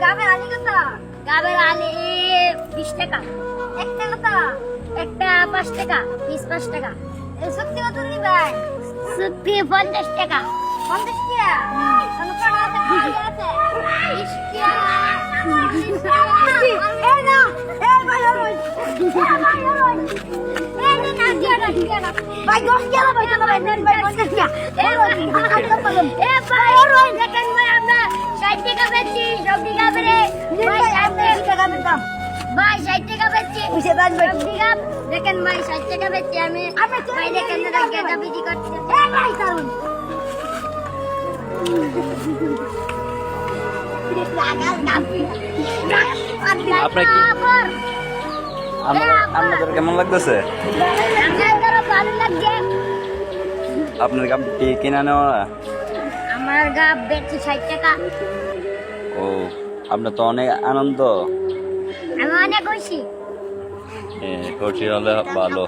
গাবের আলি কত? গাবের আলি 20 টাকা। একটা কত? একটা 5 টাকা, পিস 5 টাকা। সত্যি কত নিবেন? সত্যি 50 টাকা। 50 টাকা? অনুপাত আছে, খালি আছে। 20 টাকা। এই না, এই ভাই ওই। এই না, দিয়া না, দিয়া না। ভাই 10 টাকা ভাই, চলো ভাই, নেন ভাই 50 টাকা। এই ভাই, ওই দেখেন ভাই আমরা 60 টাকা বেচছি, সবজি গাবে ভাই 60 টাকা বেচতাম। ভাই 60 টাকা বেচছি। বুঝে দেন ভাই। সবজি গাব দেখেন ভাই 60 টাকা বেচছি আমি। ভাই দেখেন না গেটা বিক্রি করতে। এই ভাই কারণ আপনার কি আপনাদের কেমন লাগতেছে? ভালো লাগছে। আপনার গাব কি কিনা নেওয়া? আমার গাব বেচছি 60 টাকা। ও, আপনার তো অনেক আনন্দ। আমি অনেক খুশি। খুশি হলে ভালো।